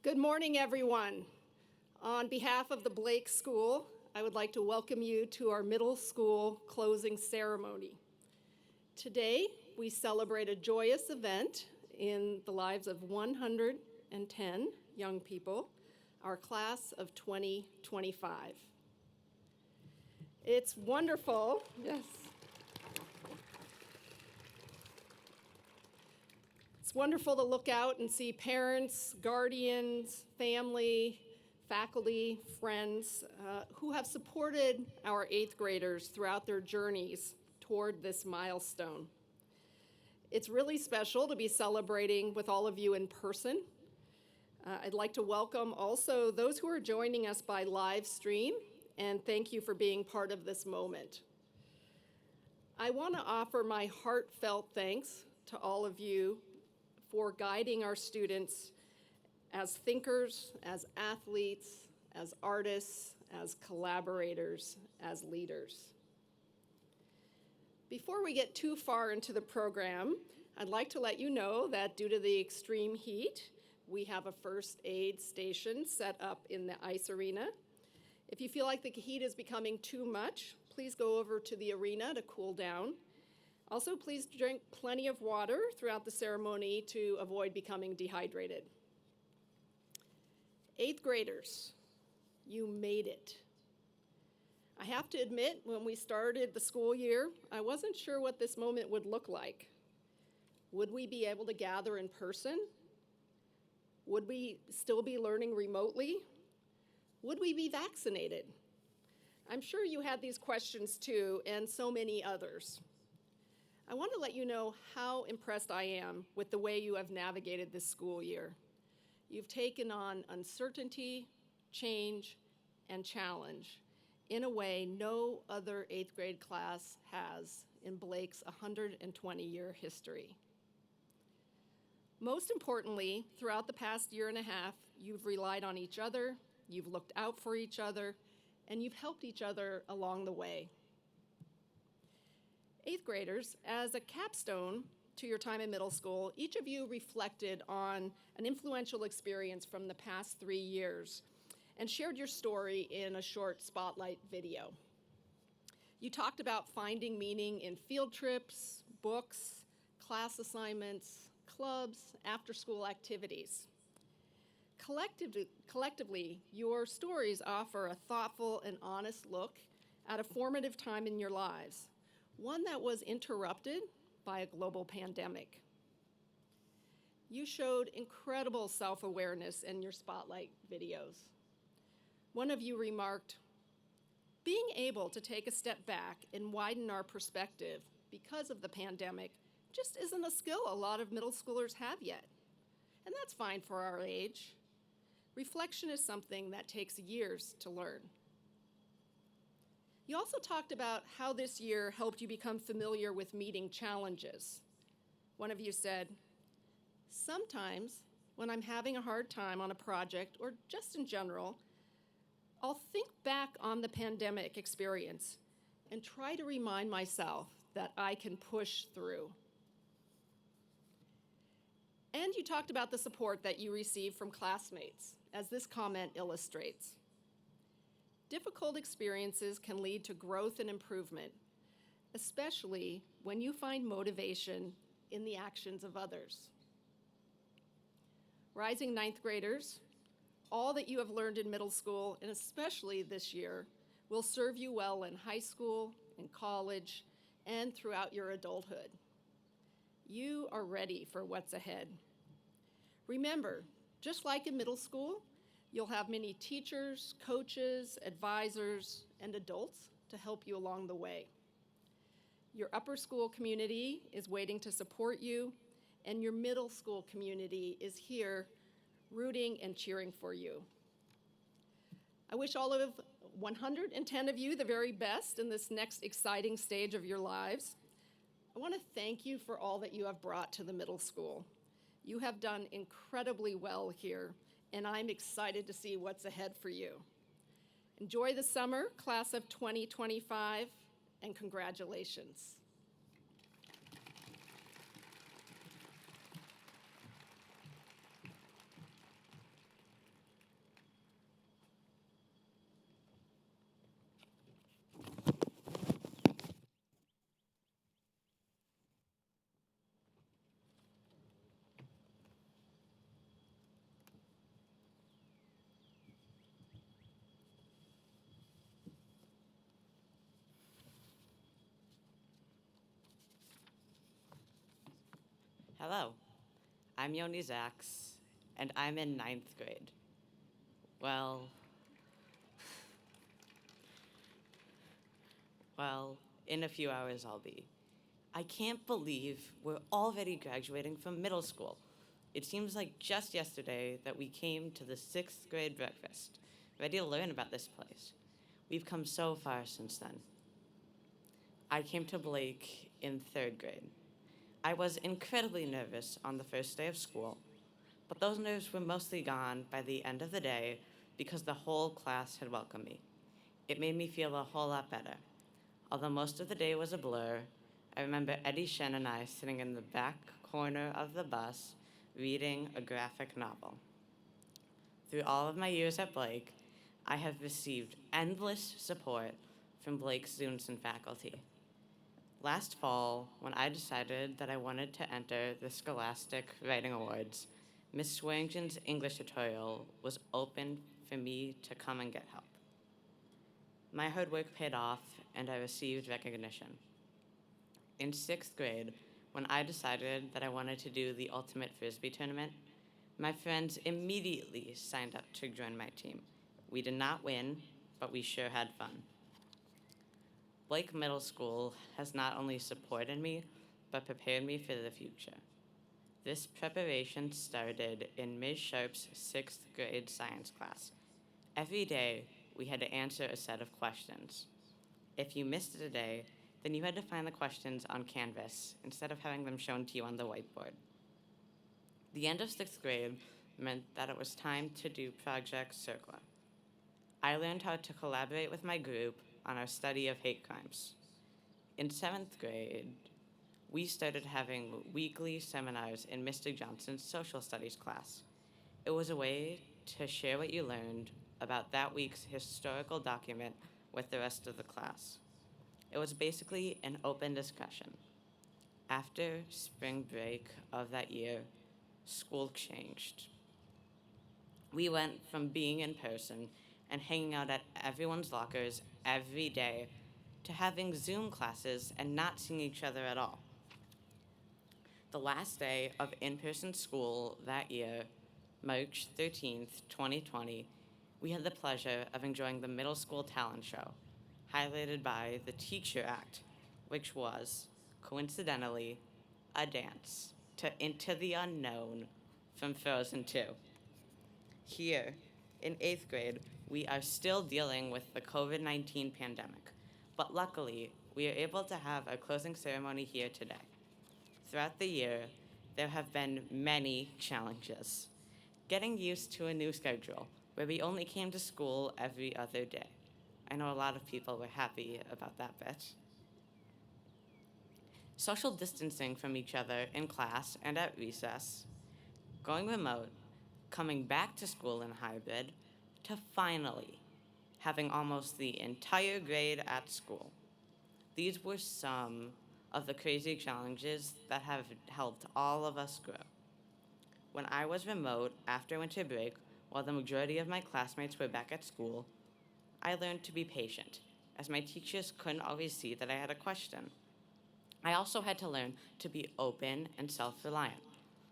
Good morning, everyone. On behalf of the Blake School, I would like to welcome you to our middle school closing ceremony. Today, we celebrate a joyous event in the lives of 110 young people, our class of 2025. It's wonderful, yes. It's wonderful to look out and see parents, guardians, family, faculty, friends who have supported our 8th graders throughout their journeys toward this milestone. It's really special to be celebrating with all of you in person. I'd like to welcome also those who are joining us by live stream, and thank you for being part of this moment. I want to offer my heartfelt thanks to all of you for guiding our students as thinkers, as athletes, as artists, as collaborators, as leaders. Before we get too far into the program, I'd like to let you know that due to the extreme heat, we have a first aid station set up in the ice arena. If you feel like the heat is becoming too much, please go over to the arena to cool down. Also, please drink plenty of water throughout the ceremony to avoid becoming dehydrated. 8th graders, you made it. I have to admit, when we started the school year, I wasn't sure what this moment would look like. Would we be able to gather in person? Would we still be learning remotely? Would we be vaccinated? I'm sure you had these questions too, and so many others. I want to let you know how impressed I am with the way you have navigated this school year. You've taken on uncertainty, change, and challenge in a way no other 8th grade class has in Blake's 120-year history. Most importantly, throughout the past year and a half, you've relied on each other, you've looked out for each other, and you've helped each other along the way. 8th graders, as a capstone to your time in middle school, each of you reflected on an influential experience from the past 3 years and shared your story in a short spotlight video. You talked about finding meaning in field trips, books, class assignments, clubs, after-school activities. Collectively, your stories offer a thoughtful and honest look at a formative time in your lives, one that was interrupted by a global pandemic. You showed incredible self-awareness in your spotlight videos. One of you remarked, "Being able to take a step back and widen our perspective because of the pandemic just isn't a skill a lot of middle schoolers have yet. And that's fine for our age. Reflection is something that takes years to learn." You also talked about how this year helped you become familiar with meeting challenges. One of you said, "Sometimes when I'm having a hard time on a project or just in general, I'll think back on the pandemic experience and try to remind myself that I can push through." And you talked about the support that you received from classmates, as this comment illustrates. Difficult experiences can lead to growth and improvement, especially when you find motivation in the actions of others. Rising 9th graders, all that you have learned in middle school, and especially this year, will serve you well in high school, in college, and throughout your adulthood. You are ready for what's ahead. Remember, just like in middle school, you'll have many teachers, coaches, advisors, and adults to help you along the way. Your upper school community is waiting to support you, and your middle school community is here rooting and cheering for you. I wish all of 110 of you the very best in this next exciting stage of your lives. I want to thank you for all that you have brought to the middle school. You have done incredibly well here, and I'm excited to see what's ahead for you. Enjoy the summer, class of 2025, and congratulations. Hello, I'm Yoni Zax, and I'm in ninth grade. Well, well, in a few hours I'll be. I can't believe we're already graduating from middle school. It seems like just yesterday that we came to the sixth grade breakfast, ready to learn about this place. We've come so far since then. I came to Blake in third grade. I was incredibly nervous on the first day of school, but those nerves were mostly gone by the end of the day because the whole class had welcomed me. It made me feel a whole lot better. Although most of the day was a blur, I remember Eddie Shen and I sitting in the back corner of the bus reading a graphic novel. Through all of my years at Blake, I have received endless support from Blake's students and faculty. Last fall, when I decided that I wanted to enter the Scholastic Writing Awards, Miss Swearingen's English tutorial was open for me to come and get help. My hard work paid off, and I received recognition. In sixth grade, when I decided that I wanted to do the Ultimate Frisbee tournament, my friends immediately signed up to join my team. We did not win, but we sure had fun. Blake Middle School has not only supported me, but prepared me for the future. This preparation started in Ms. Sharp's sixth grade science class. Every day, we had to answer a set of questions. If you missed a day, then you had to find the questions on Canvas instead of having them shown to you on the whiteboard. The end of sixth grade meant that it was time to do Project Circla. I learned how to collaborate with my group on our study of hate crimes. In seventh grade, we started having weekly seminars in Mr. Johnson's social studies class. It was a way to share what you learned about that week's historical document with the rest of the class. It was basically an open discussion. After spring break of that year, school changed. We went from being in person and hanging out at everyone's lockers every day to having Zoom classes and not seeing each other at all. The last day of in-person school that year, March 13th, 2020, we had the pleasure of enjoying the middle school talent show, highlighted by the Teacher Act, which was, coincidentally, a dance to Into the Unknown from Frozen 2. Here, in eighth grade, we are still dealing with the COVID-19 pandemic, but luckily, we are able to have our closing ceremony here today. Throughout the year, there have been many challenges. Getting used to a new schedule, where we only came to school every other day. I know a lot of people were happy about that bit. Social distancing from each other in class and at recess, going remote, coming back to school in hybrid, to finally having almost the entire grade at school. These were some of the crazy challenges that have helped all of us grow. When I was remote after winter break, while the majority of my classmates were back at school, I learned to be patient, as my teachers couldn't always see that I had a question. I also had to learn to be open and self-reliant,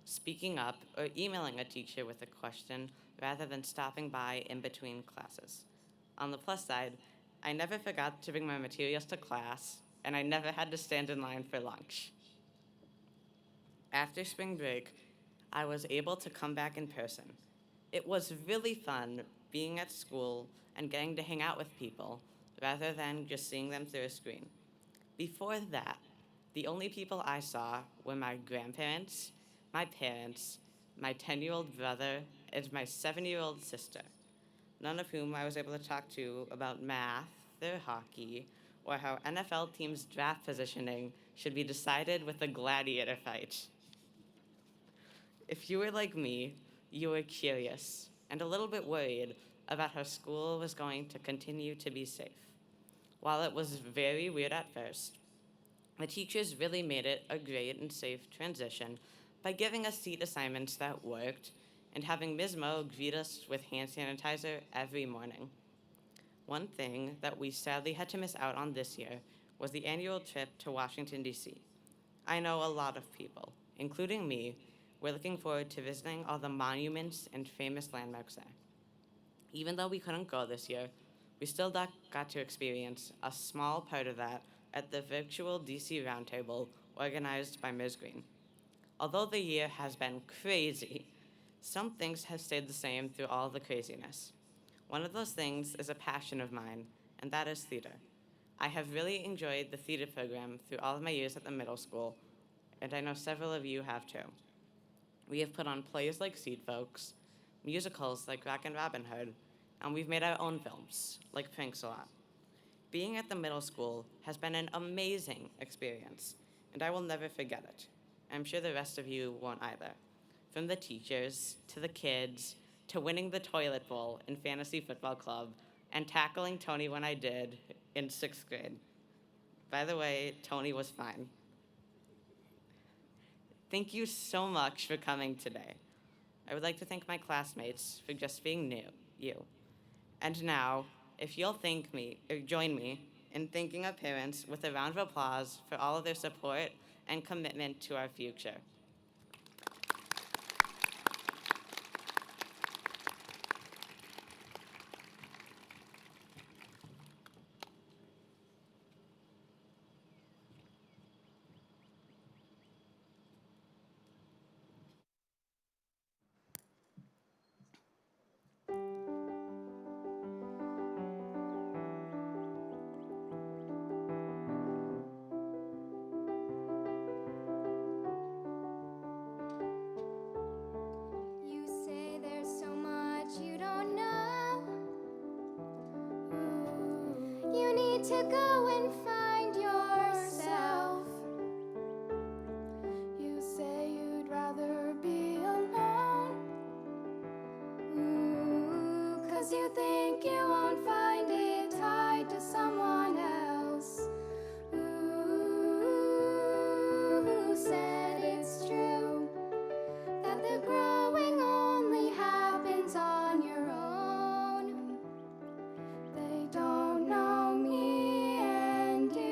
speaking up or emailing a teacher with a question rather than stopping by in between classes. On the plus side, I never forgot to bring my materials to class, and I never had to stand in line for lunch. After spring break, I was able to come back in person. It was really fun being at school and getting to hang out with people rather than just seeing them through a screen. Before that, the only people I saw were my grandparents, my parents, my 10-year-old brother, and my 7-year-old sister, none of whom I was able to talk to about math, or hockey, or how NFL teams' draft positioning should be decided with a gladiator fight. If you were like me, you were curious and a little bit worried about how school was going to continue to be safe. While it was very weird at first, the teachers really made it a great and safe transition by giving us seat assignments that worked and having Ms. Mo greet us with hand sanitizer every morning. One thing that we sadly had to miss out on this year was the annual trip to Washington, D.C. I know a lot of people, including me, we're looking forward to visiting all the monuments and famous landmarks there. Even though we couldn't go this year, we still got to experience a small part of that at the virtual DC Roundtable organized by Ms. Green. Although the year has been crazy, some things have stayed the same through all the craziness. One of those things is a passion of mine, and that is theater. I have really enjoyed the theater program through all of my years at the middle school, and I know several of you have too. We have put on plays like Seed Folks, musicals like Rockin' Robin Hood, and we've made our own films, like Pranks-A-Lot. Being at the middle school has been an amazing experience, and I will never forget it. I'm sure the rest of you won't either. From the teachers, to the kids, to winning the toilet bowl in Fantasy Football Club, and tackling Tony when I did in 6th grade. By the way, Tony was fine. Thank you so much for coming today. I would like to thank my classmates for just being you. And now, if you'll join me in thanking our parents with a round of applause for all of their support and commitment to our future. You say there's so much you don't know. You need to go and find yourself. You say you'd rather be alone. 'Cause you think you won't find it tied to someone else. Who said it's true that the growing only happens on your own? They don't know me and you.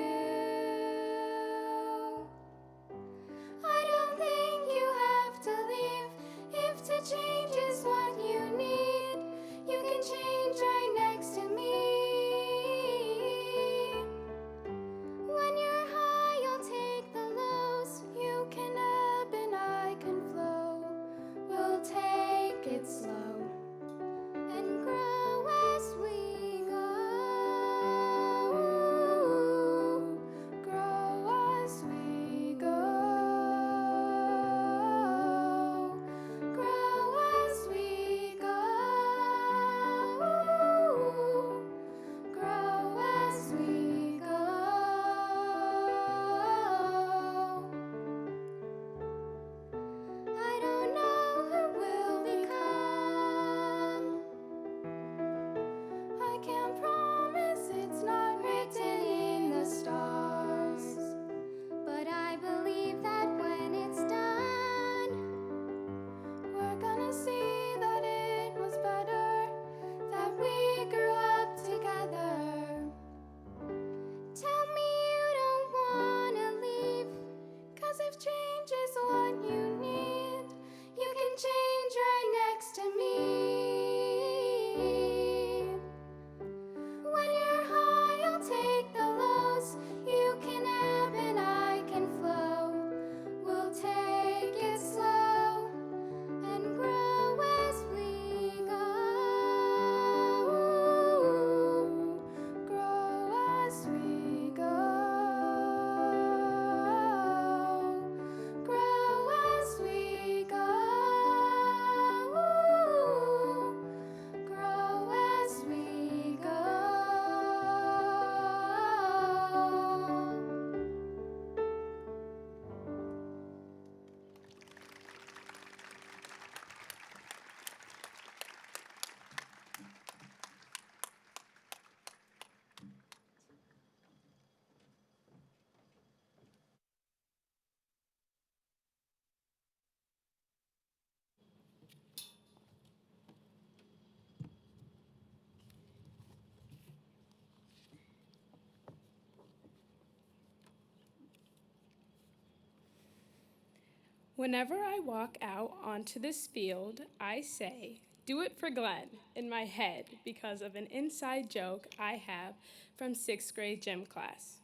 Whenever I walk out onto this field, I say, "Do it for Glenn," in my head because of an inside joke I have from 6th grade gym class.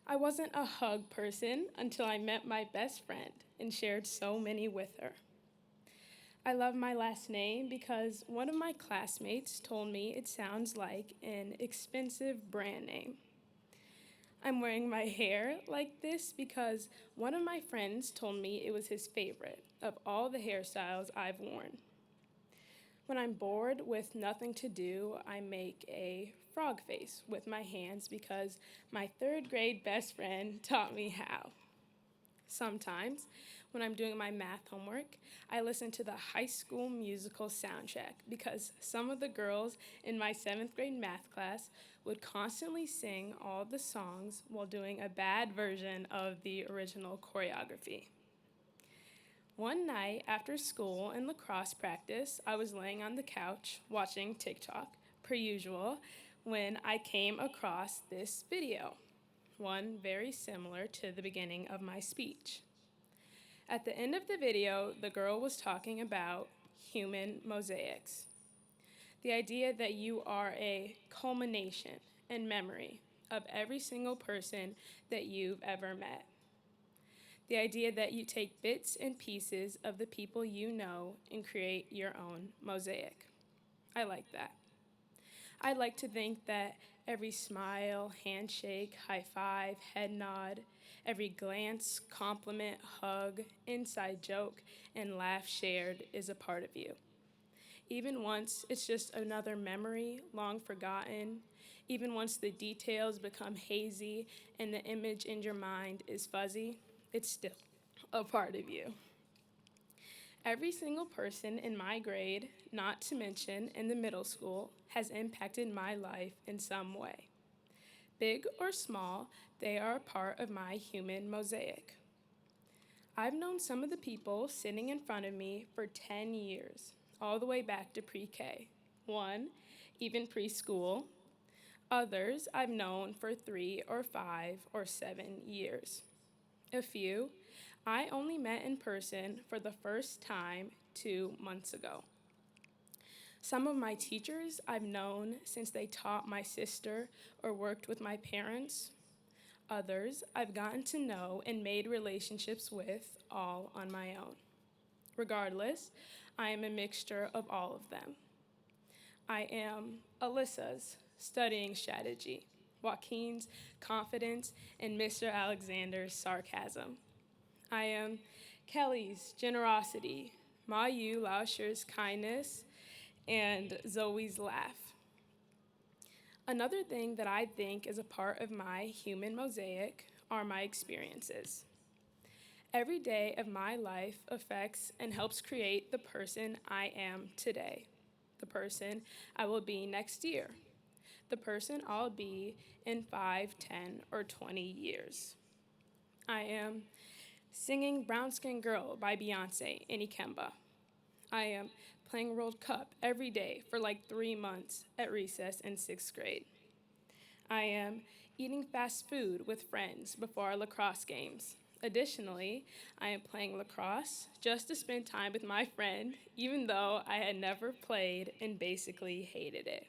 I wasn't a hug person until I met my best friend and shared so many with her. I love my last name because one of my classmates told me it sounds like an expensive brand name. I'm wearing my hair like this because one of my friends told me it was his favorite of all the hairstyles I've worn. When I'm bored with nothing to do, I make a frog face with my hands because my 3rd grade best friend taught me how. Sometimes, when I'm doing my math homework, I listen to the High School Musical soundtrack because some of the girls in my 7th grade math class would constantly sing all the songs while doing a bad version of the original choreography. One night after school in lacrosse practice, I was laying on the couch watching TikTok, per usual, when I came across this video, one very similar to the beginning of my speech. At the end of the video, the girl was talking about human mosaics. The idea that you are a culmination and memory of every single person that you've ever met. The idea that you take bits and pieces of the people you know and create your own mosaic. I like that. I like to think that every smile, handshake, high five, head nod, every glance, compliment, hug, inside joke, and laugh shared is a part of you. Even once it's just another memory, long forgotten, even once the details become hazy and the image in your mind is fuzzy, it's still a part of you. Every single person in my grade, not to mention in the middle school, has impacted my life in some way. Big or small, they are a part of my human mosaic. I've known some of the people sitting in front of me for 10 years, all the way back to pre-K. One, even preschool. Others I've known for 3 or 5 or 7 years. A few I only met in person for the first time 2 months ago. Some of my teachers I've known since they taught my sister or worked with my parents. Others I've gotten to know and made relationships with all on my own. Regardless, I am a mixture of all of them. I am Alyssa's studying strategy, Joaquin's confidence, and Mr. Alexander's sarcasm. I am Kelly's generosity, Mayu Lauscher's kindness, and Zoe's laugh. Another thing that I think is a part of my human mosaic are my experiences. Every day of my life affects and helps create the person I am today, the person I will be next year, the person I'll be in 5, 10, or 20 years. I am singing Brown Skin Girl by Beyonce in Ikemba. I am playing World Cup every day for like 3 months at recess in 6th grade. I am eating fast food with friends before our lacrosse games. Additionally, I am playing lacrosse just to spend time with my friend, even though I had never played and basically hated it.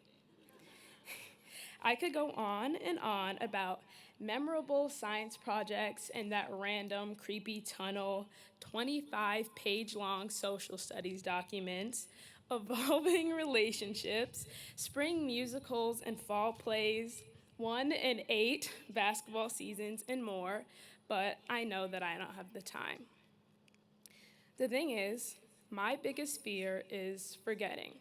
I could go on and on about memorable science projects and that random creepy tunnel, 25-page-long social studies documents, evolving relationships, spring musicals and fall plays, 1 and 8 basketball seasons, and more, but I know that I don't have the time. The thing is, my biggest fear is forgetting.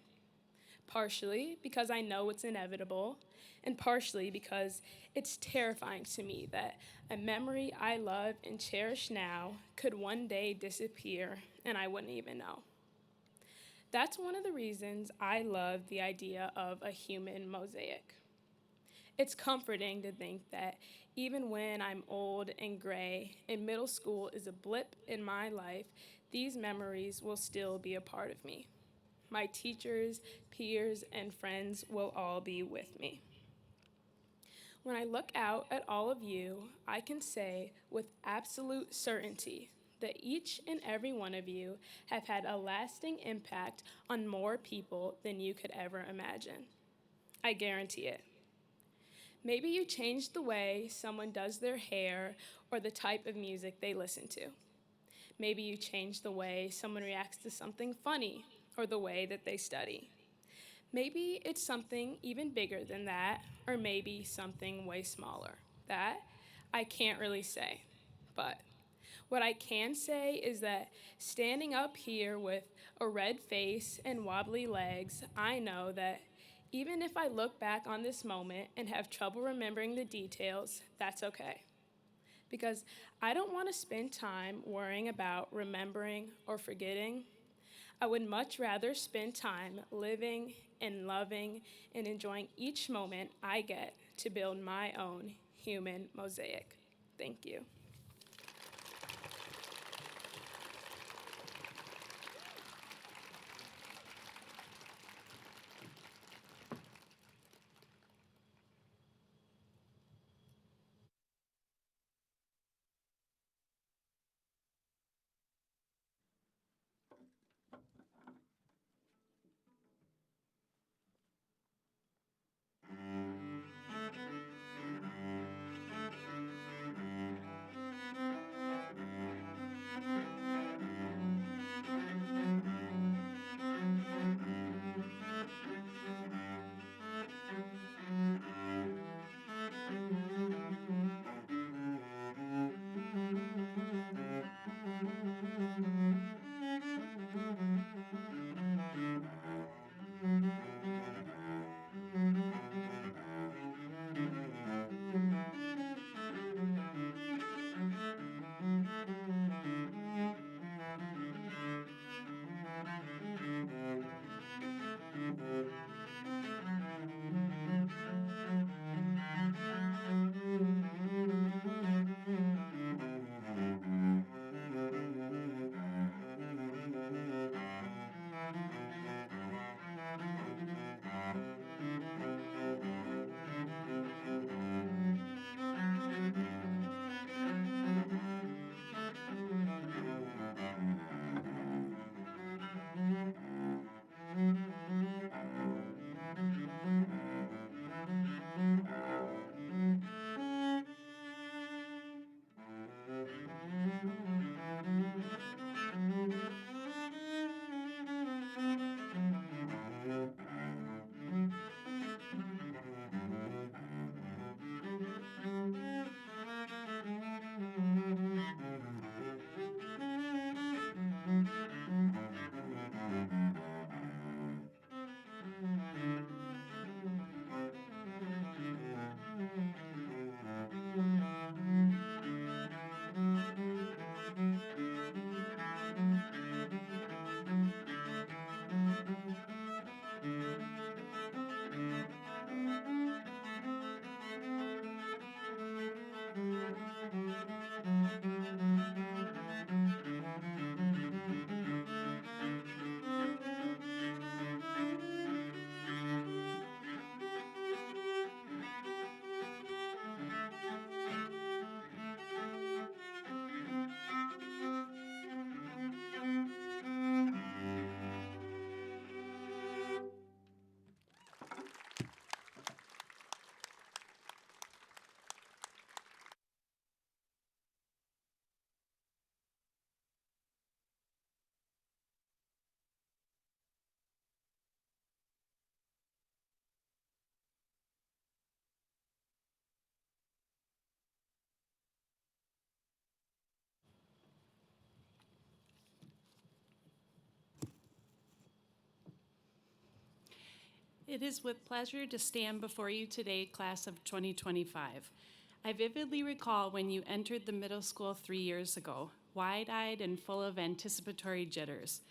Partially because I know it's inevitable, and partially because it's terrifying to me that a memory I love and cherish now could one day disappear and I wouldn't even know. That's one of the reasons I love the idea of a human mosaic. It's comforting to think that even when I'm old and gray and middle school is a blip in my life, these memories will still be a part of me. My teachers, peers, and friends will all be with me. When I look out at all of you, I can say with absolute certainty that each and every one of you have had a lasting impact on more people than you could ever imagine. I guarantee it. Maybe you changed the way someone does their hair or the type of music they listen to. Maybe you changed the way someone reacts to something funny or the way that they study. Maybe it's something even bigger than that, or maybe something way smaller. That I can't really say. But what I can say is that standing up here with a red face and wobbly legs, I know that even if I look back on this moment and have trouble remembering the details, that's okay. Because I don't want to spend time worrying about remembering or forgetting. I would much rather spend time living and loving and enjoying each moment I get to build my own human mosaic. Thank you. It is with pleasure to stand before you today, class of 2025. I vividly recall when you entered the middle school 3 years ago, wide-eyed and full of anticipatory jitters.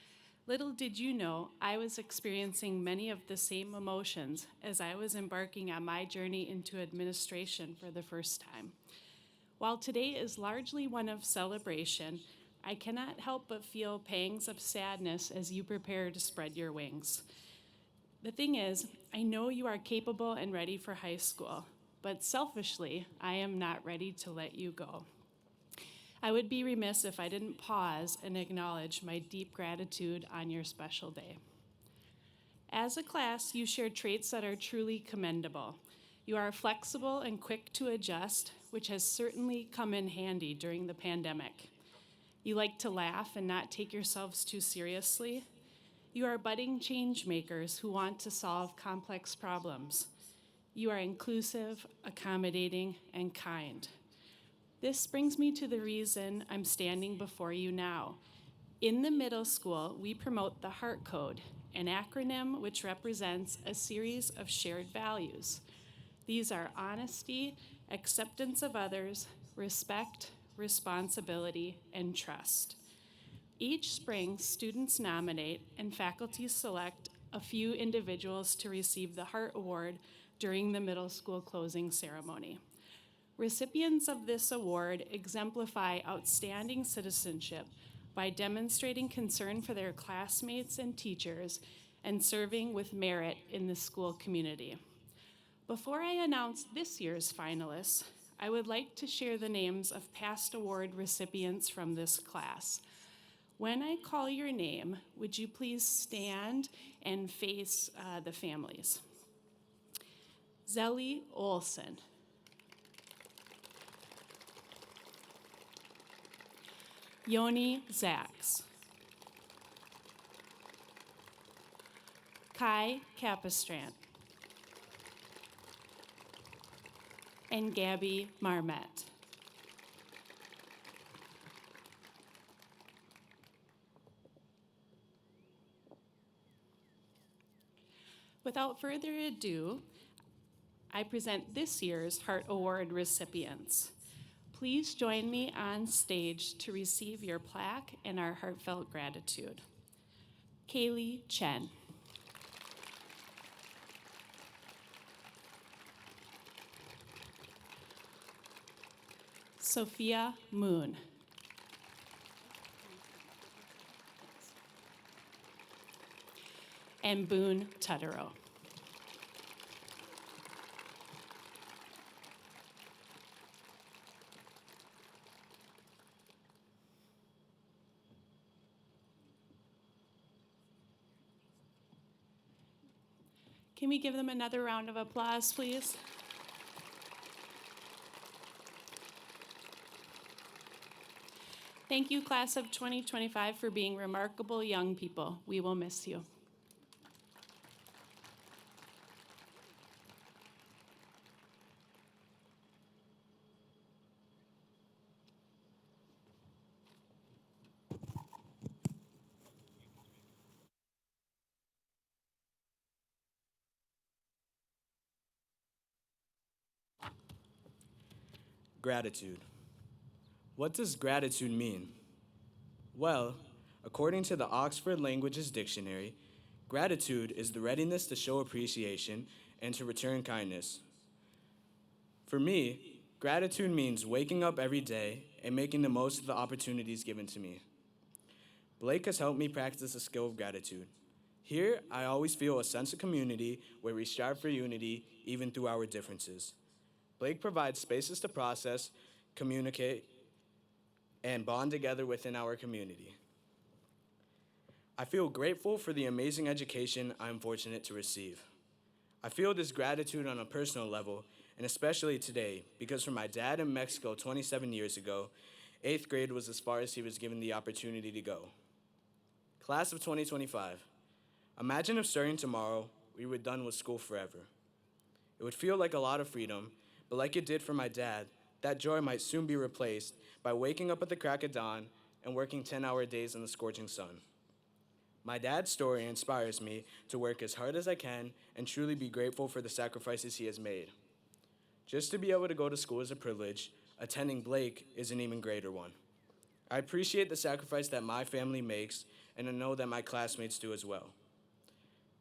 Little did you know, I was experiencing many of the same emotions as I was embarking on my journey into administration for the first time. While today is largely one of celebration, I cannot help but feel pangs of sadness as you prepare to spread your wings. The thing is, I know you are capable and ready for high school, but selfishly, I am not ready to let you go. I would be remiss if I didn't pause and acknowledge my deep gratitude on your special day. As a class, you share traits that are truly commendable. You are flexible and quick to adjust, which has certainly come in handy during the pandemic. You like to laugh and not take yourselves too seriously. You are budding change makers who want to solve complex problems. You are inclusive, accommodating, and kind. This brings me to the reason I'm standing before you now. In the middle school, we promote the HEART Code, an acronym which represents a series of shared values. These are honesty, acceptance of others, respect, responsibility, and trust. Each spring, students nominate and faculty select a few individuals to receive the HEART Award during the middle school closing ceremony. Recipients of this award exemplify outstanding citizenship by demonstrating concern for their classmates and teachers and serving with merit in the school community. Before I announce this year's finalists, I would like to share the names of past award recipients from this class. When I call your name, would you please stand and face the families? Zelly Olson. Yoni Zaks. Kai Capistrant. And Gabby Marmette. Without further ado, I present this year's HEART Award recipients. Please join me on stage to receive your plaque and our heartfelt gratitude. Kaylee Chen. Sophia Moon. And Boone Tutterow. Can we give them another round of applause, please? Thank you, class of 2025, for being remarkable young people. We will miss you. Gratitude. What does gratitude mean? Well, according to the Oxford Languages Dictionary, gratitude is the readiness to show appreciation and to return kindness. For me, gratitude means waking up every day and making the most of the opportunities given to me. Blake has helped me practice the skill of gratitude. Here, I always feel a sense of community where we strive for unity even through our differences. Blake provides spaces to process, communicate, and bond together within our community. I feel grateful for the amazing education I am fortunate to receive. I feel this gratitude on a personal level, and especially today, because for my dad in Mexico 27 years ago, 8th grade was as far as he was given the opportunity to go. Class of 2025, imagine if starting tomorrow, we were done with school forever. It would feel like a lot of freedom, but like it did for my dad, that joy might soon be replaced by waking up at the crack of dawn and working 10-hour days in the scorching sun. My dad's story inspires me to work as hard as I can and truly be grateful for the sacrifices he has made. Just to be able to go to school is a privilege. Attending Blake is an even greater one. I appreciate the sacrifice that my family makes, and I know that my classmates do as well.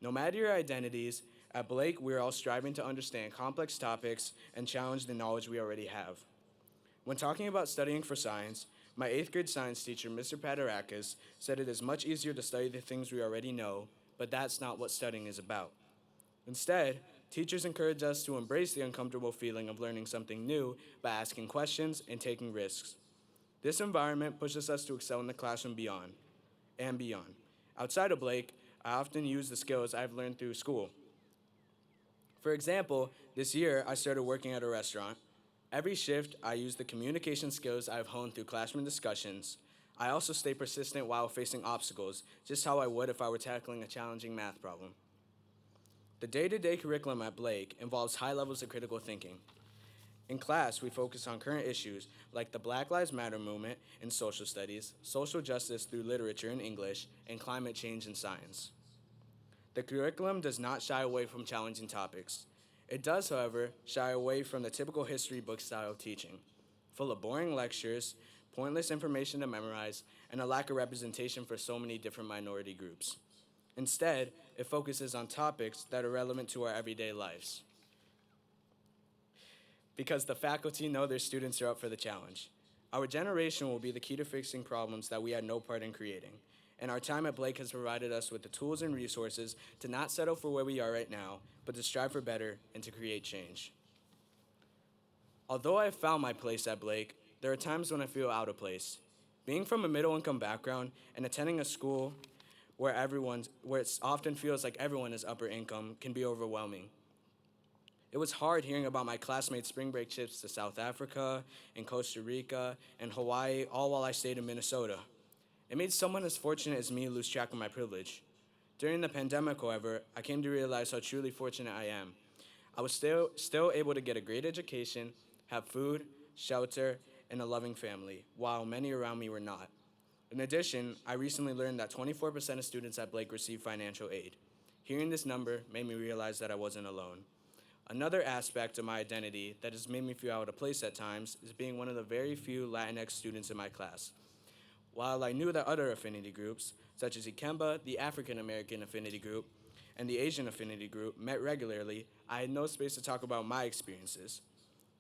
No matter your identities, at Blake, we're all striving to understand complex topics and challenge the knowledge we already have. When talking about studying for science, my 8th grade science teacher, Mr. Paterakis, said it is much easier to study the things we already know, but that's not what studying is about. Instead, teachers encourage us to embrace the uncomfortable feeling of learning something new by asking questions and taking risks. This environment pushes us to excel in the classroom beyond and beyond. Outside of Blake, I often use the skills I've learned through school. For example, this year I started working at a restaurant. Every shift, I use the communication skills I've honed through classroom discussions. I also stay persistent while facing obstacles, just how I would if I were tackling a challenging math problem. The day-to-day curriculum at Blake involves high levels of critical thinking. In class, we focus on current issues like the Black Lives Matter movement in social studies, social justice through literature in English, and climate change in science. The curriculum does not shy away from challenging topics. It does, however, shy away from the typical history book style of teaching, full of boring lectures, pointless information to memorize, and a lack of representation for so many different minority groups. Instead, it focuses on topics that are relevant to our everyday lives, because the faculty know their students are up for the challenge. Our generation will be the key to fixing problems that we had no part in creating, and our time at Blake has provided us with the tools and resources to not settle for where we are right now, but to strive for better and to create change. Although I have found my place at Blake, there are times when I feel out of place. Being from a middle-income background and attending a school where it often feels like everyone is upper income can be overwhelming. It was hard hearing about my classmates' spring break trips to South Africa and Costa Rica and Hawaii, all while I stayed in Minnesota. It made someone as fortunate as me lose track of my privilege. During the pandemic, however, I came to realize how truly fortunate I am. I was still able to get a great education, have food, shelter, and a loving family, while many around me were not. In addition, I recently learned that 24% of students at Blake receive financial aid. Hearing this number made me realize that I wasn't alone. Another aspect of my identity that has made me feel out of place at times is being one of the very few Latinx students in my class. While I knew that other affinity groups, such as Ikemba, the African American Affinity Group, and the Asian Affinity Group, met regularly, I had no space to talk about my experiences.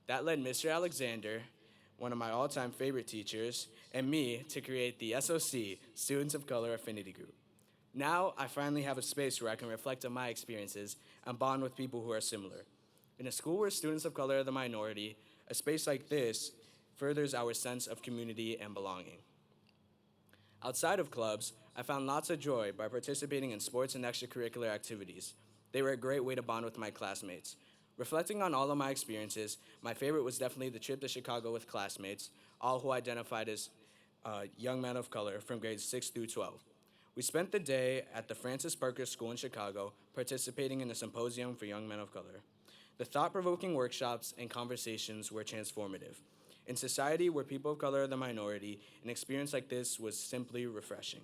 That led Mr. Alexander, one of my all-time favorite teachers, and me to create the SOC, Students of Color Affinity Group. Now, I finally have a space where I can reflect on my experiences and bond with people who are similar. In a school where students of color are the minority, a space like this furthers our sense of community and belonging. Outside of clubs, I found lots of joy by participating in sports and extracurricular activities. They were a great way to bond with my classmates. Reflecting on all of my experiences, my favorite was definitely the trip to Chicago with classmates, all who identified as young men of color from grades 6 through 12. We spent the day at the Francis Parker School in Chicago, participating in a symposium for young men of color. The thought-provoking workshops and conversations were transformative. In society where people of color are the minority, an experience like this was simply refreshing.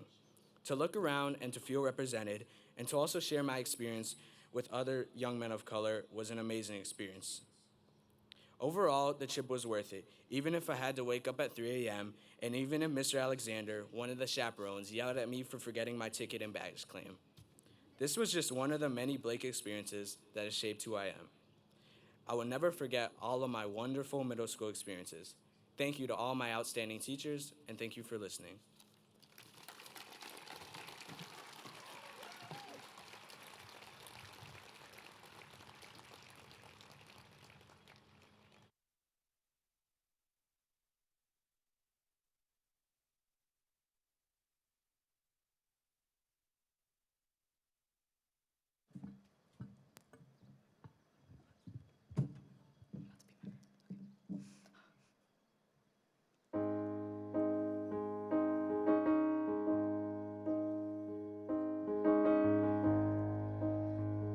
To look around and to feel represented, and to also share my experience with other young men of color was an amazing experience. Overall, the trip was worth it, even if I had to wake up at 3 a.m., and even if Mr. Alexander, one of the chaperones, yelled at me for forgetting my ticket and baggage claim. This was just one of the many Blake experiences that has shaped who I am. I will never forget all of my wonderful middle school experiences. Thank you to all my outstanding teachers, and thank you for listening.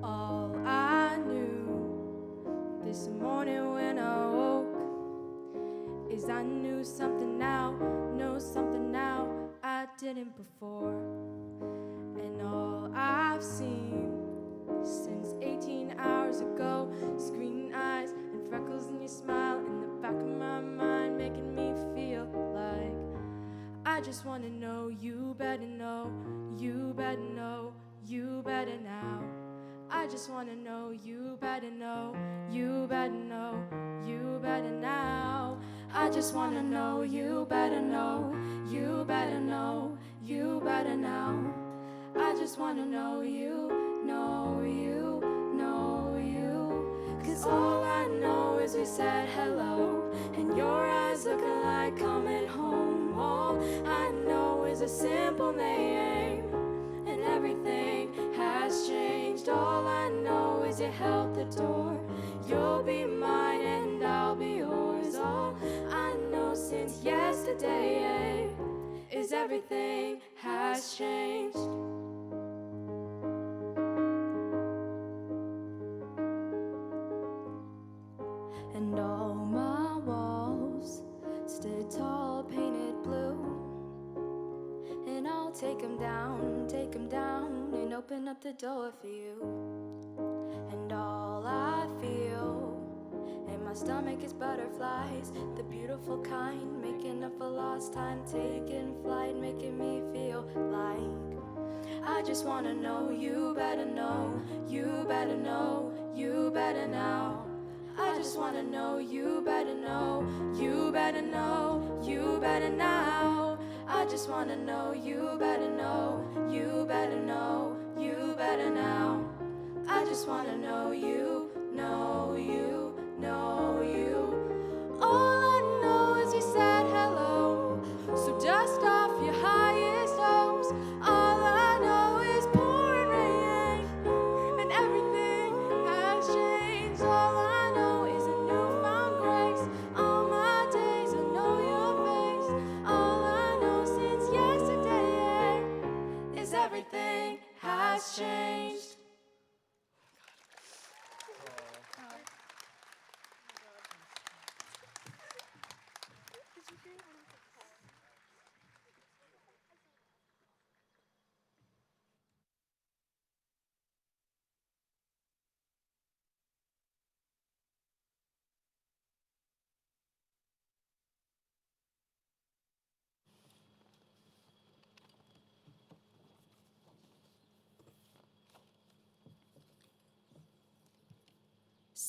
All I knew this morning when I woke is I knew something now, know something now I didn't before. And all I've seen since 18 hours ago is green eyes and freckles in your smile in the back of my mind, making me feel like I just want to know. You better know, you better know, you better now. I just want to know. You better know, you better know, you better now. I just want to know. You better know, you better know, you better now. I just want to know you, know you, know you. 'Cause all I know is we said hello, and your eyes looking like coming home. a simple name, and everything has changed. All I know is you held the door. You'll be mine and I'll be yours. All I know since yesterday is everything has changed. And all my walls stood tall, painted blue. And I'll take 'em down, and open up the door for you. And all I feel in my stomach is butterflies, the beautiful kind, making up for lost time, taking flight, making me feel like I just wanna know. You better know, you better know, you better now. I just wanna know. You better know, you better know, you better now. I just wanna know. You better know, you better know, you better now. I just wanna know you, know you, know you. All I know is we said hello, so dust off your highest hopes. All I know is pouring rain, and everything has changed. All I know is a newfound grace. All my days I know your face. All I know since yesterday is everything has changed.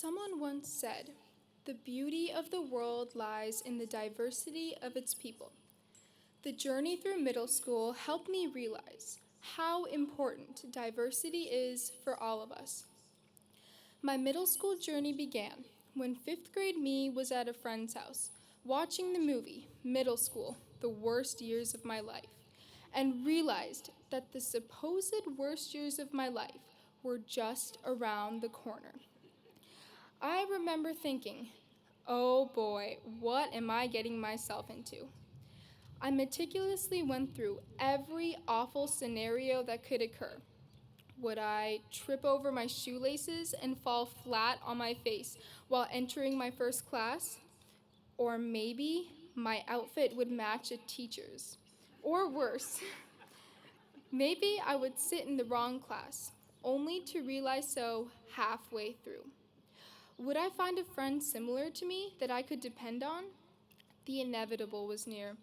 Someone once said, "The beauty of the world lies in the diversity of its people." The journey through middle school helped me realize how important diversity is for all of us. My middle school journey began when fifth grade me was at a friend's house, watching the movie Middle School, The Worst Years of My Life, and realized that the supposed worst years of my life were just around the corner. I remember thinking, oh boy, what am I getting myself into? I meticulously went through every awful scenario that could occur. Would I trip over my shoelaces and fall flat on my face while entering my first class? Or maybe my outfit would match a teacher's. Or worse, maybe I would sit in the wrong class, only to realize so halfway through. Would I find a friend similar to me that I could depend on? The inevitable was near.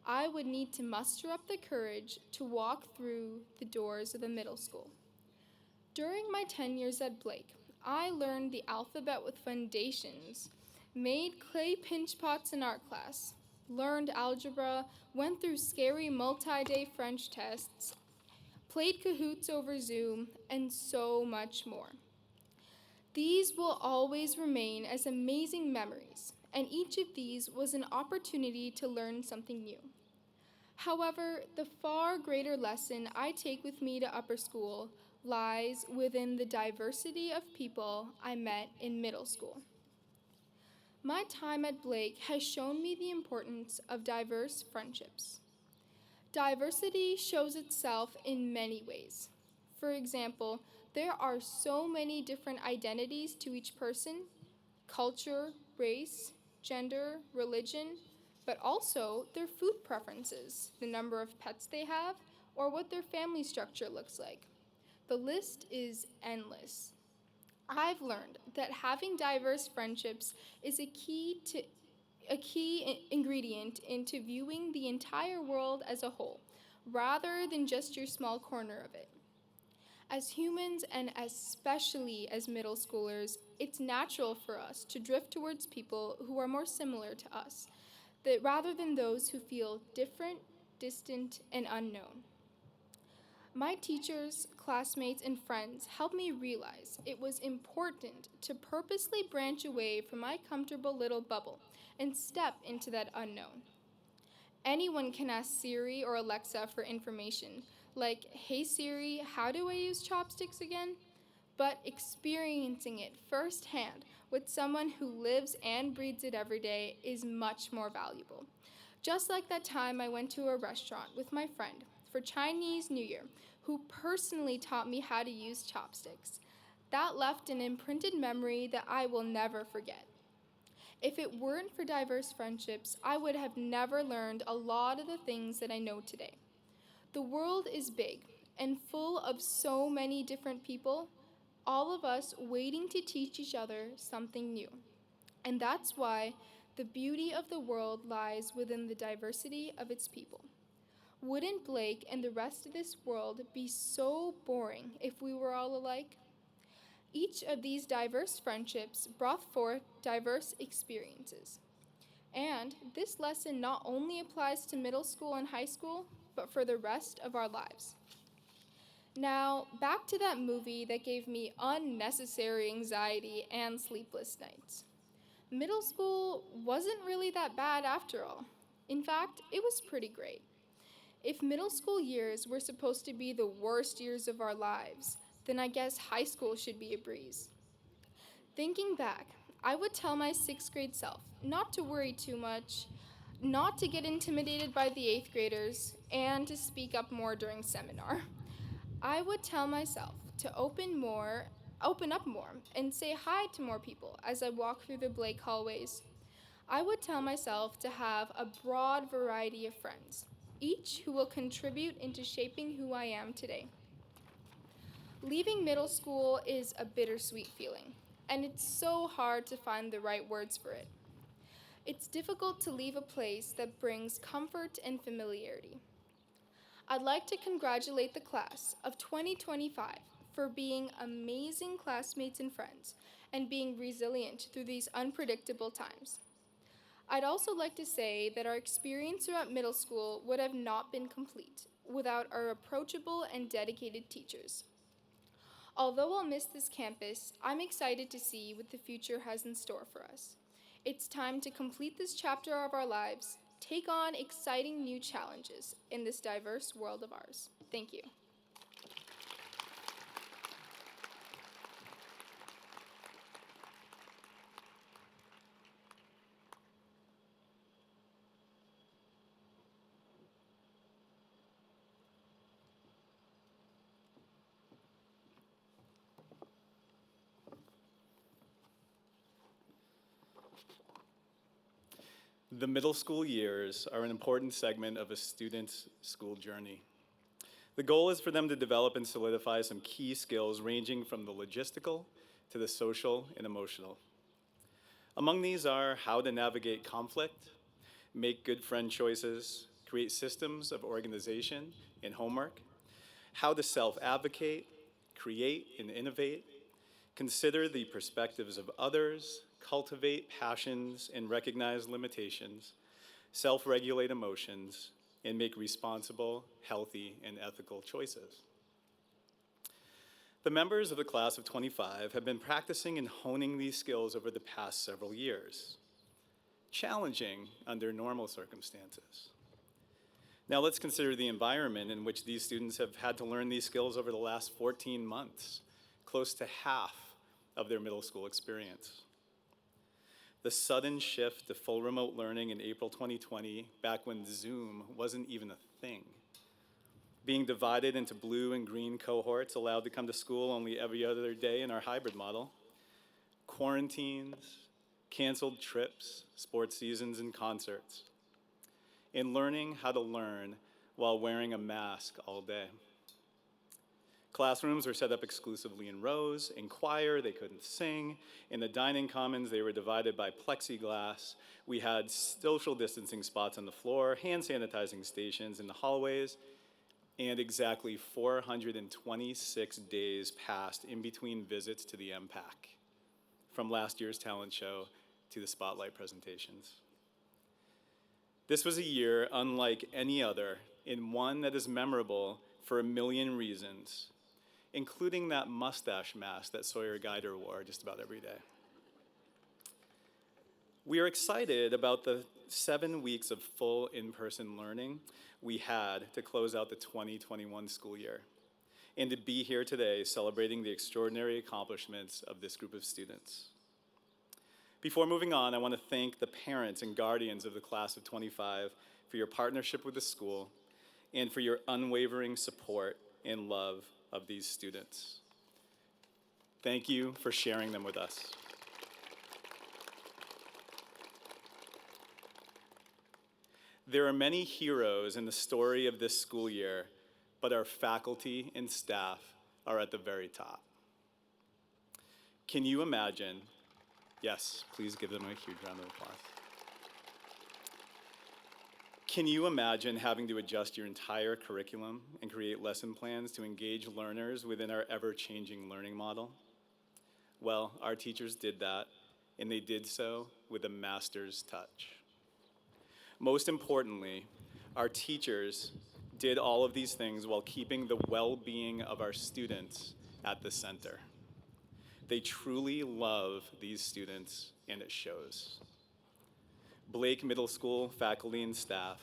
I would need to muster up the courage to walk through the doors of the middle school. During my 10 years at Blake, I learned the alphabet with foundations, made clay pinch pots in art class, learned algebra, went through scary multi-day French tests, played cahoots over Zoom, and so much more. These will always remain as amazing memories, and each of these was an opportunity to learn something new. However, the far greater lesson I take with me to upper school lies within the diversity of people I met in middle school. My time at Blake has shown me the importance of diverse friendships. Diversity shows itself in many ways. For example, there are so many different identities to each person: culture, race, gender, religion, but also their food preferences, the number of pets they have, or what their family structure looks like. The list is endless. I've learned that having diverse friendships is a key ingredient into viewing the entire world as a whole, rather than just your small corner of it. As humans, and especially as middle schoolers, it's natural for us to drift towards people who are more similar to us, rather than those who feel different, distant, and unknown. My teachers, classmates, and friends helped me realize it was important to purposely branch away from my comfortable little bubble and step into that unknown. Anyone can ask Siri or Alexa for information, like, "Hey Siri, how do I use chopsticks again?" But experiencing it firsthand with someone who lives and breathes it every day is much more valuable. Just like that time I went to a restaurant with my friend for Chinese New Year, who personally taught me how to use chopsticks. That left an imprinted memory that I will never forget. If it weren't for diverse friendships, I would have never learned a lot of the things that I know today. The world is big and full of so many different people, all of us waiting to teach each other something new. And that's why the beauty of the world lies within the diversity of its people. Wouldn't Blake and the rest of this world be so boring if we were all alike? Each of these diverse friendships brought forth diverse experiences. And this lesson not only applies to middle school and high school, but for the rest of our lives. Now, back to that movie that gave me unnecessary anxiety and sleepless nights. Middle school wasn't really that bad after all. In fact, it was pretty great. If middle school years were supposed to be the worst years of our lives, then I guess high school should be a breeze. Thinking back, I would tell my sixth grade self not to worry too much, not to get intimidated by the eighth graders, and to speak up more during seminar. I would tell myself to open up more, and say hi to more people as I walk through the Blake hallways. I would tell myself to have a broad variety of friends, each who will contribute into shaping who I am today. Leaving middle school is a bittersweet feeling, and it's so hard to find the right words for it. It's difficult to leave a place that brings comfort and familiarity. I'd like to congratulate the class of 2025 for being amazing classmates and friends and being resilient through these unpredictable times. I'd also like to say that our experience throughout middle school would have not been complete without our approachable and dedicated teachers. Although I'll miss this campus, I'm excited to see what the future has in store for us. It's time to complete this chapter of our lives, take on exciting new challenges in this diverse world of ours. Thank you. The middle school years are an important segment of a student's school journey. The goal is for them to develop and solidify some key skills ranging from the logistical to the social and emotional. Among these are how to navigate conflict, make good friend choices, create systems of organization and homework, how to self-advocate, create and innovate, consider the perspectives of others, cultivate passions and recognize limitations, self-regulate emotions, and make responsible, healthy, and ethical choices. The members of the class of 25 have been practicing and honing these skills over the past several years, challenging under normal circumstances. Now let's consider the environment in which these students have had to learn these skills over the last 14 months, close to half of their middle school experience. The sudden shift to full remote learning in April 2020, back when Zoom wasn't even a thing. Being divided into blue and green cohorts allowed to come to school only every other day in our hybrid model. Quarantines, canceled trips, sports seasons, and concerts. And learning how to learn while wearing a mask all day. Classrooms were set up exclusively in rows. In choir, they couldn't sing. In the dining commons, they were divided by plexiglass. We had social distancing spots on the floor, hand sanitizing stations in the hallways, and exactly 426 days passed in between visits to the MPAC, from last year's talent show to the spotlight presentations. This was a year unlike any other, and one that is memorable for a million reasons, including that mustache mask that Sawyer Geider wore just about every day. We are excited about the 7 weeks of full in-person learning we had to close out the 2021 school year, and to be here today celebrating the extraordinary accomplishments of this group of students. Before moving on, I want to thank the parents and guardians of the class of 25 for your partnership with the school and for your unwavering support and love of these students. Thank you for sharing them with us. There are many heroes in the story of this school year, but our faculty and staff are at the very top. Can you imagine? Yes, please give them a huge round of applause. Can you imagine having to adjust your entire curriculum and create lesson plans to engage learners within our ever-changing learning model? Well, our teachers did that, and they did so with a master's touch. Most importantly, our teachers did all of these things while keeping the well-being of our students at the center. They truly love these students, and it shows. Blake Middle School faculty and staff,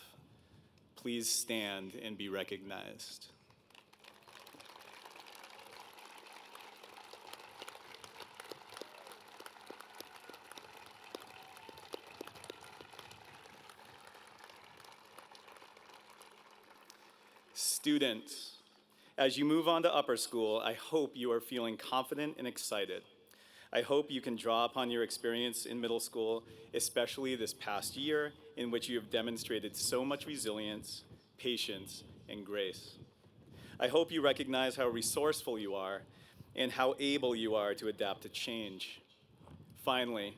please stand and be recognized. Students, as you move on to upper school, I hope you are feeling confident and excited. I hope you can draw upon your experience in middle school, especially this past year, in which you have demonstrated so much resilience, patience, and grace. I hope you recognize how resourceful you are and how able you are to adapt to change. Finally,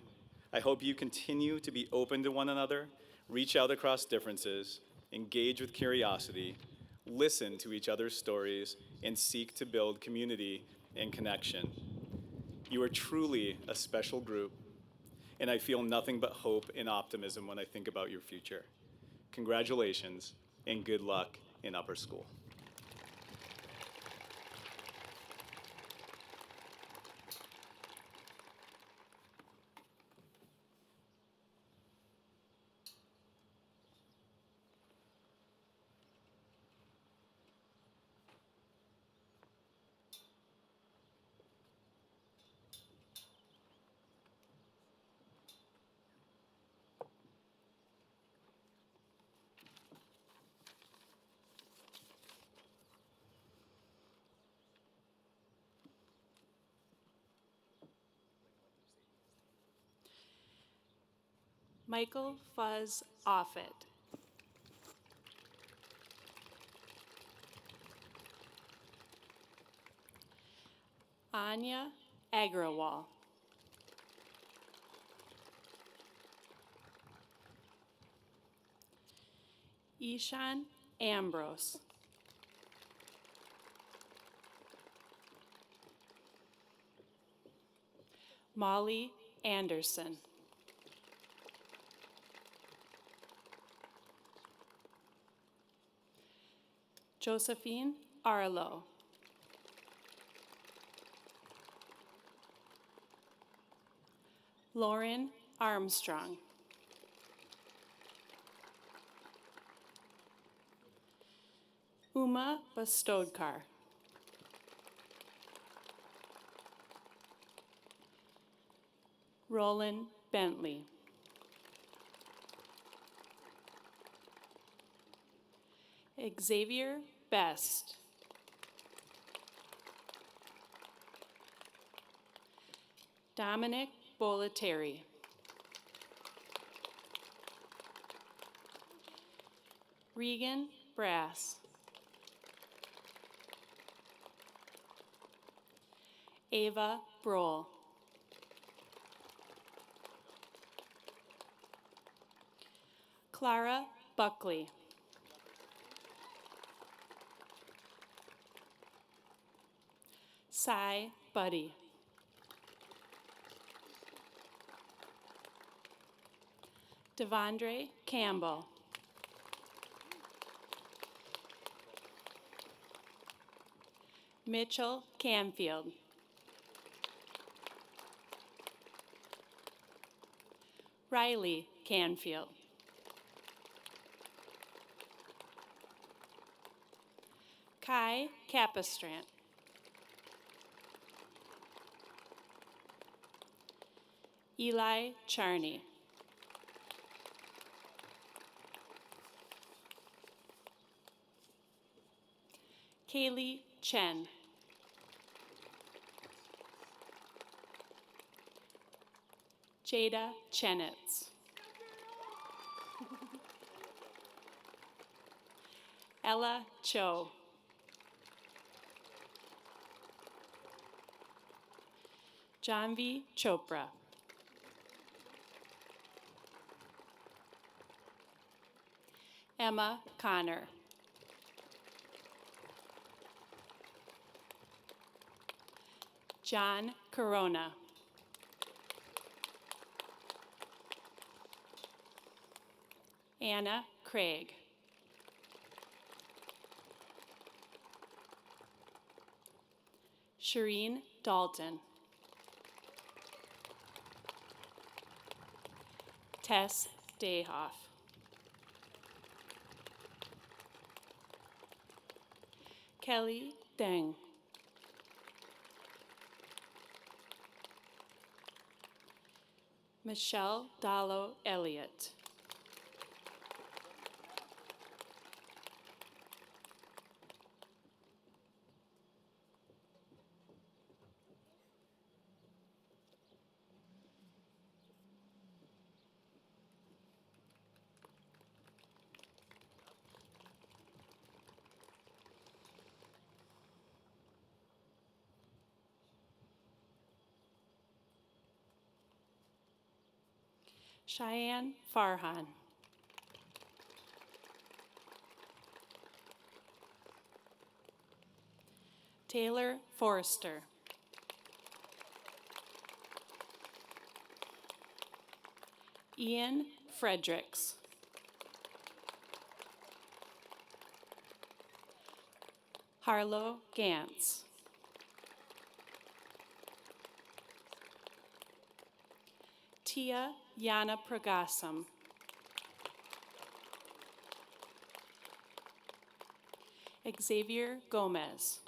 I hope you continue to be open to one another, reach out across differences, engage with curiosity, listen to each other's stories, and seek to build community and connection. You are truly a special group, and I feel nothing but hope and optimism when I think about your future. Congratulations, and good luck in upper school. Michael Fuzz Offit. Anya Agrawal. Ishan Ambrose. Molly Anderson. Josephine Arlo. Lauren Armstrong. Uma Bastodkar. Roland Bentley. Xavier Best. Dominic Bolleteri. Regan Brass. Ava Brohl. Clara Buckley. Cy Buddy. Devondre Campbell. Mitchell Canfield. Riley Canfield. Kai Capistrant. Eli Charney. Kaylee Chen. Jada Chenitz. Ella Cho. Janvi Chopra. Emma Connor. John Corona. Anna Craig. Shireen Dalton. Tess Dayhoff. Kelly Deng. Michelle Dallo Elliott. Cheyenne Farhan. Taylor Forrester. Ian Fredericks. Harlow Gantz. Tia Yana Pragasam. Xavier Gomez.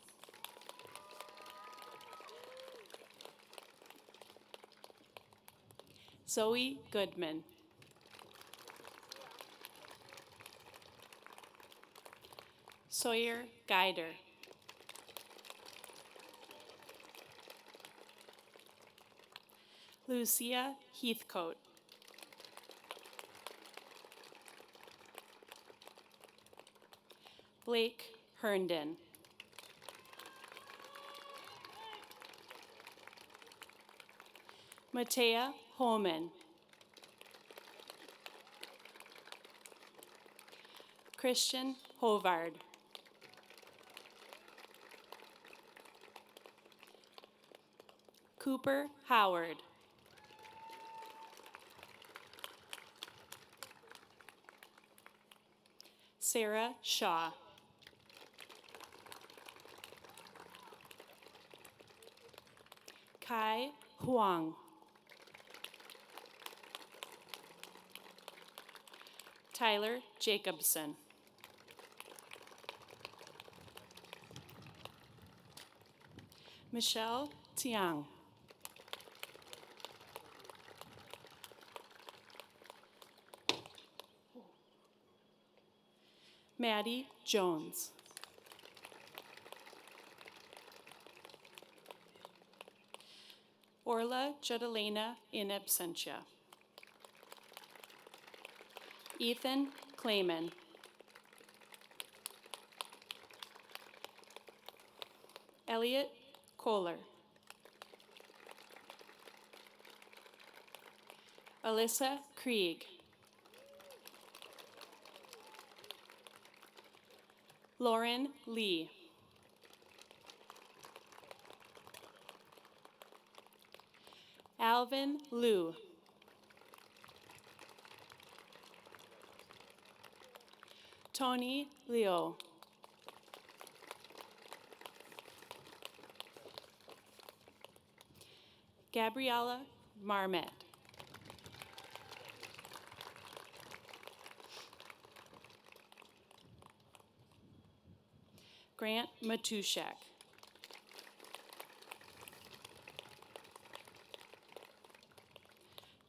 Zoe Goodman. Sawyer Guider. Lucia Heathcote. Blake Herndon. Matea Holman. Christian Hovard. Cooper Howard. Sarah Shaw. Kai Huang. Tyler Jacobson. Michelle Tiang. Maddie Jones. Orla Jodalena in absentia. Ethan Clayman. Elliot Kohler. Alyssa Krieg. Lauren Lee. Alvin Liu. Tony Leo. Gabriella Marmet. Grant Matushak.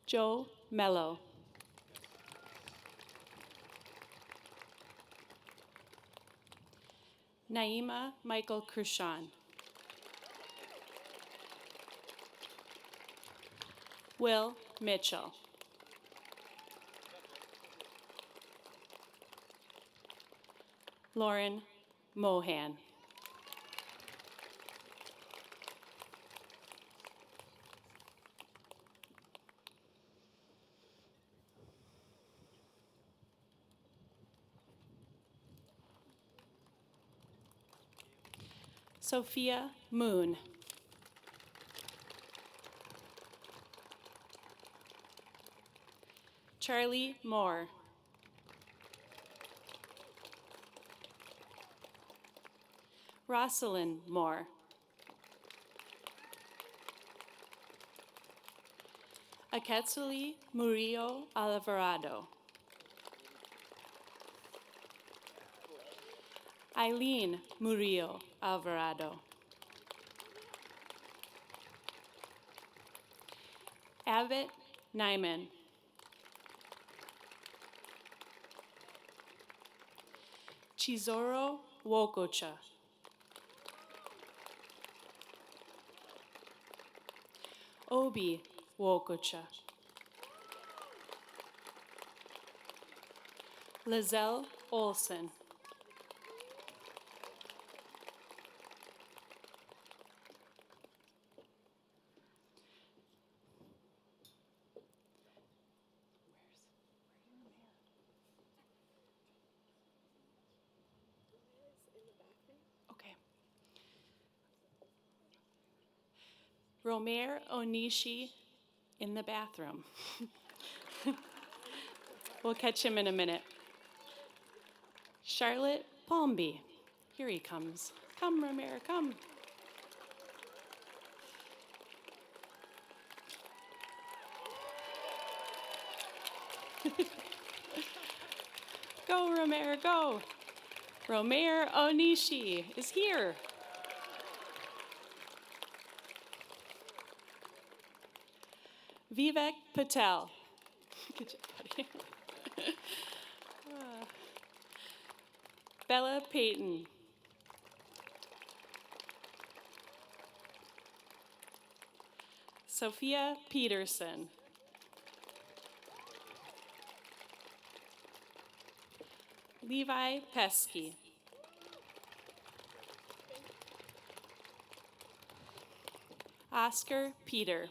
Joe Mello. Naima Michael Krishan. Will Mitchell. Lauren Mohan. Sophia Moon. Charlie Moore. Rosalind Moore. Aketsuli Murillo Alvarado. Eileen Murillo Alvarado. Abbott Nyman. Chizoro Wokocha. Obi Wokocha. Lizelle Olson. Okay. Romer Onishi in the bathroom. We'll catch him in a minute. Charlotte Palmby. Here he comes. Come, Romer, come. Go, Romer, go. Romer Onishi is here. Vivek Patel. Good job, buddy. Bella Payton. Sophia Peterson. Levi Pesky. Oscar Peter.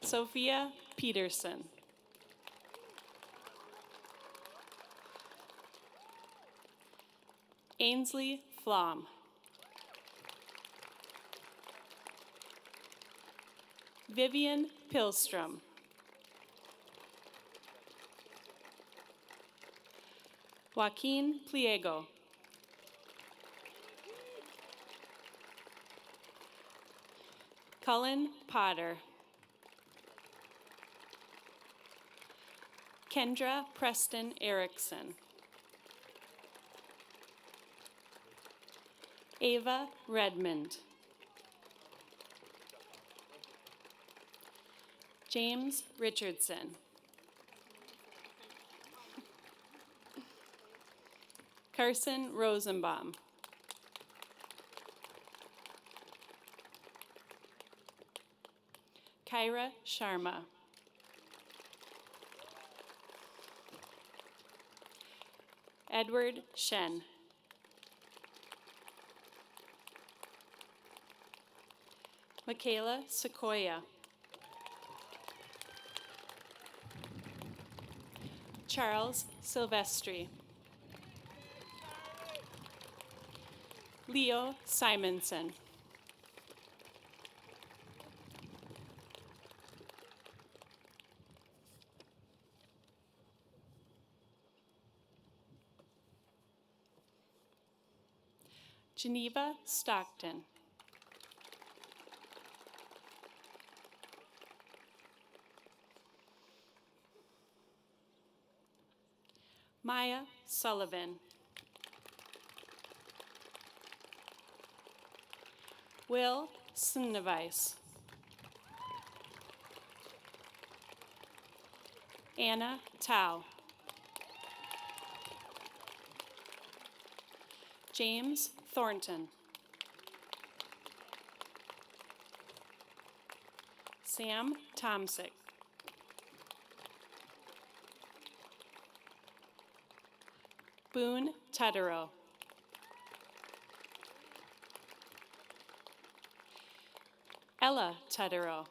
Sophia Peterson. Ainsley Flom. Vivian Pilstrom. Joaquin Pliego. Cullen Potter. Kendra Preston Erickson. Ava Redmond. James Richardson. Carson Rosenbaum. Kyra Sharma. Edward Shen. Michaela Sequoia. Charles Silvestri. Leo Simonson. Geneva Stockton. Maya Sullivan. Will Sunnevice. Anna Tao. James Thornton. Sam Tomsick. Boone Tutterow. Ella Tutterow.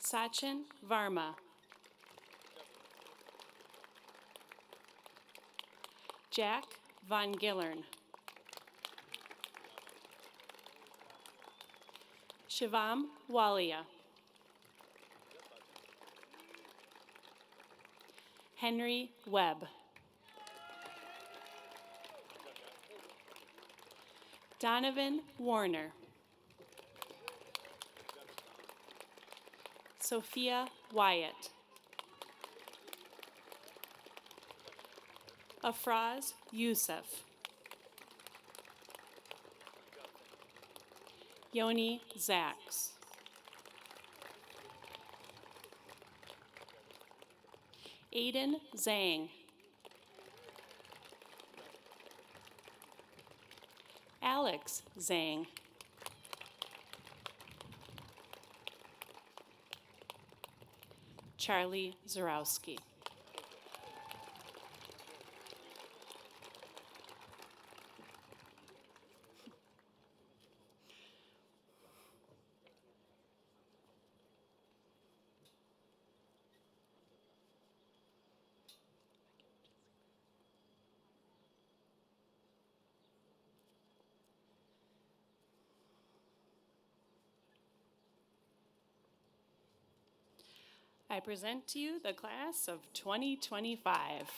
Sachin Varma. Jack Von Gillern. Shivam Walia. Henry Webb. Donovan Warner. Sophia Wyatt. Afraz Youssef. Yoni Zaks. Aiden Zhang. Alex Zhang. Charlie Zarowski. I present to you the class of 2025.